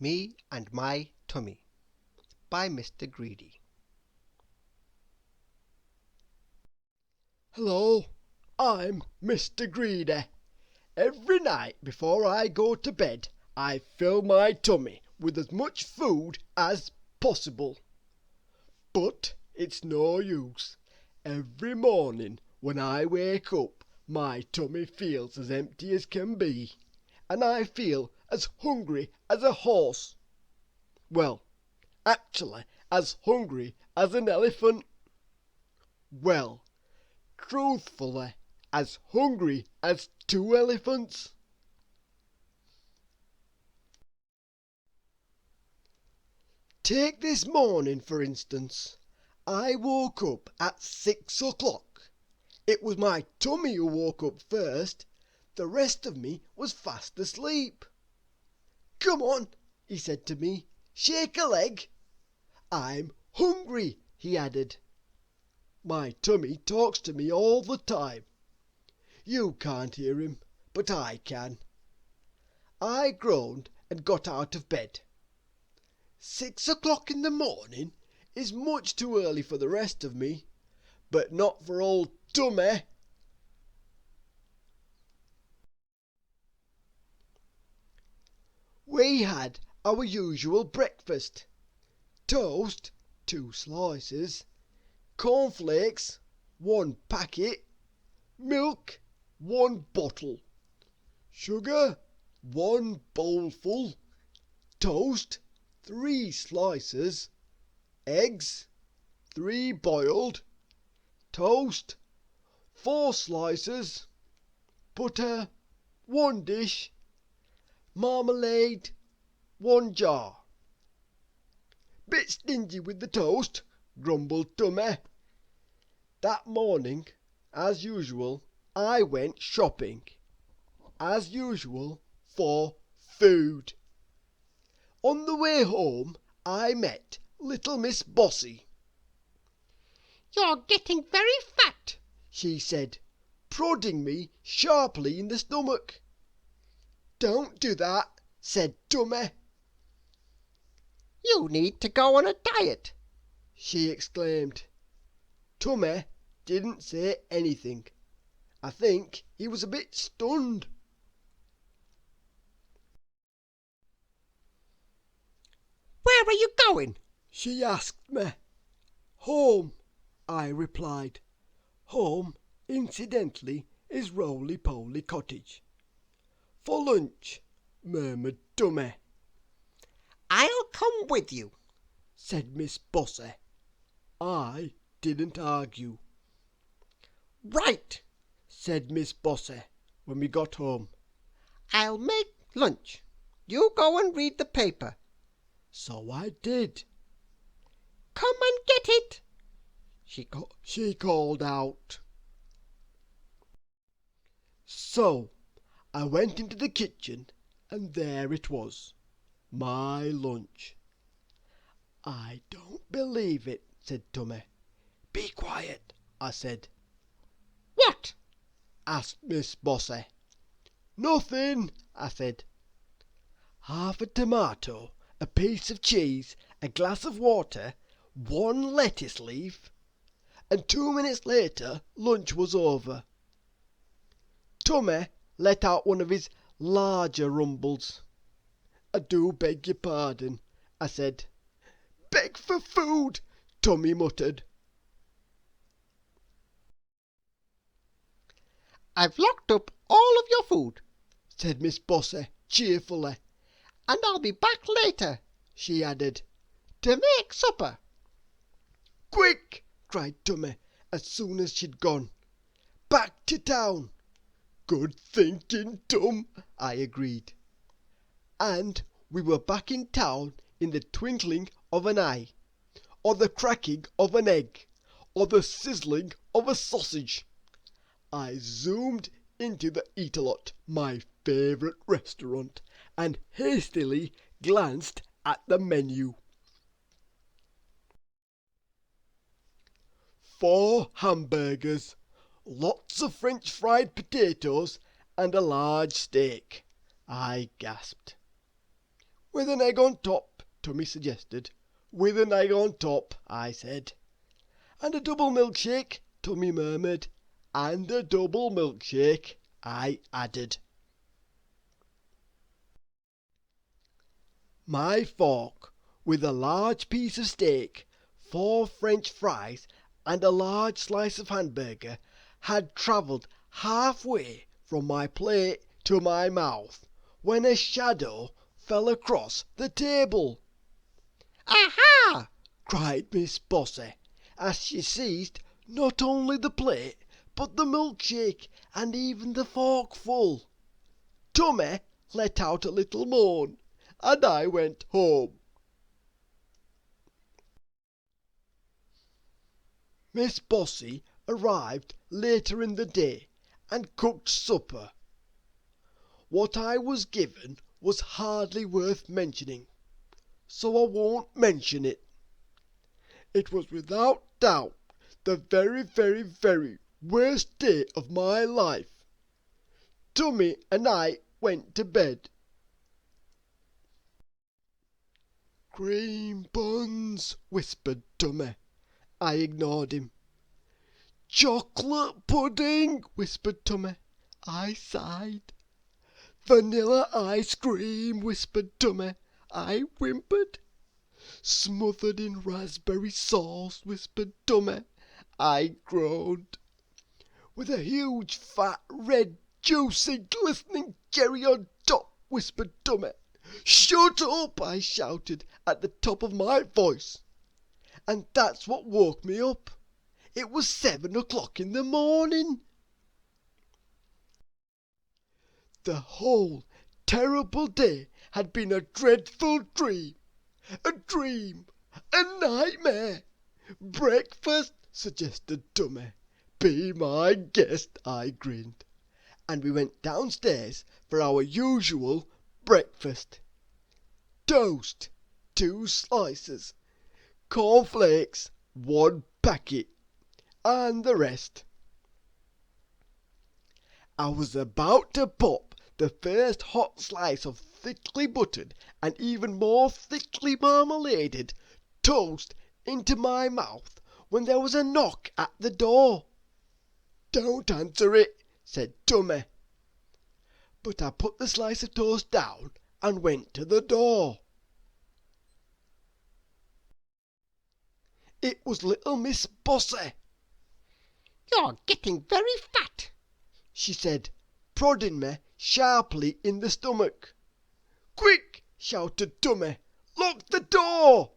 Me and My Tummy by Mr. Greedy. Hello, I'm Mr. Greedy. Every night before I go to bed, I fill my tummy with as much food as possible. But it's no use. Every morning when I wake up, my tummy feels as empty as can be, and I feel as hungry as a horse. Well, actually, as hungry as an elephant. Well, truthfully, as hungry as 2 elephants. Take this morning, for instance. I woke up at 6 o'clock. It was my tummy who woke up first. The rest of me was fast asleep. "Come on," he said to me, "shake a leg." "I'm hungry," he added. My tummy talks to me all the time. You can't hear him, but I can. I groaned and got out of bed. 6 o'clock in the morning is much too early for the rest of me, but not for old Tummy. We had our usual breakfast. Toast, 2 slices, cornflakes, 1 packet, milk, 1 bottle, sugar, 1 bowlful, toast, 3 slices, eggs, 3 boiled, toast, 4 slices, butter, 1 dish, marmalade, 1 jar. "Bit stingy with the toast," grumbled Tummy. That morning, as usual, I went shopping. As usual, for food. On the way home, I met Little Miss Bossy. "You're getting very fat," she said, prodding me sharply in the stomach. "Don't do that," said Tummy. "You need to go on a diet," she exclaimed. Tummy didn't say anything. I think he was a bit stunned. "Where are you going?" she asked me. "Home," I replied. Home, incidentally, is Roly Poly Cottage. "For lunch," murmured Tummy. "I'll come with you," said Miss Bossy. I didn't argue. "Right," said Miss Bossy when we got home. "I'll make lunch. You go and read the paper." So I did. "Come and get it," she called out. So I went into the kitchen, and there it was, my lunch. "I don't believe it," said Tummy. "Be quiet," I said. "What?" asked Miss Bossy. "Nothing," I said. Half a tomato, a piece of cheese, a glass of water, 1 lettuce leaf, and 2 minutes later lunch was over. Tummy let out one of his larger rumbles. "I do beg your pardon," I said. "Beg for food," Tummy muttered. "I've locked up all of your food," said Miss Bossy cheerfully. "and I'll be back later," she added, "to make supper." "Quick!" cried Tummy as soon as she'd gone. "Back to town." "Good thinking, Tum," I agreed. And we were back in town in the twinkling of an eye, or the cracking of an egg, or the sizzling of a sausage. I zoomed into the Eat-A-Lot, my favourite restaurant, and hastily glanced at the menu. 4 hamburgers, lots of French fried potatoes, and a large steak, I gasped. "With an egg on top," Tummy suggested. "With an egg on top," I said. "And a double milkshake," Tummy murmured. "And a double milkshake," I added. My fork, with a large piece of steak, 4 French fries, and a large slice of hamburger, had travelled halfway from my plate to my mouth, when a shadow fell across the table. "Aha!" cried Miss Bossy, as she seized not only the plate, but the milkshake, and even the fork full. Tummy let out a little moan, and I went home. Miss Bossy arrived later in the day and cooked supper. What I was given was hardly worth mentioning, so I won't mention it. It was without doubt the very worst day of my life. Tummy and I went to bed. "Cream buns," whispered Tummy. I ignored him. "Chocolate pudding," whispered Tummy. I sighed. "Vanilla ice cream," whispered Tummy. I whimpered. "Smothered in raspberry sauce," whispered Tummy. I groaned. "With a huge fat red juicy glistening cherry on top," whispered Tummy. "Shut up!" I shouted at the top of my voice. And that's what woke me up. It was 7 o'clock in the morning. The whole terrible day had been a dreadful dream. A dream! A nightmare! "Breakfast," suggested Tummy. "Be my guest," I grinned. And we went downstairs for our usual breakfast. Toast, 2 slices. Cornflakes, 1 packet. And the rest. I was about to pop the first hot slice of thickly buttered and even more thickly marmaladed toast into my mouth when there was a knock at the door. "Don't answer it," said Tummy. But I put the slice of toast down and went to the door. It was Little Miss Bossy. "You're getting very fat," she said, prodding me sharply in the stomach. "Quick!" shouted Tummy. "Lock the door!"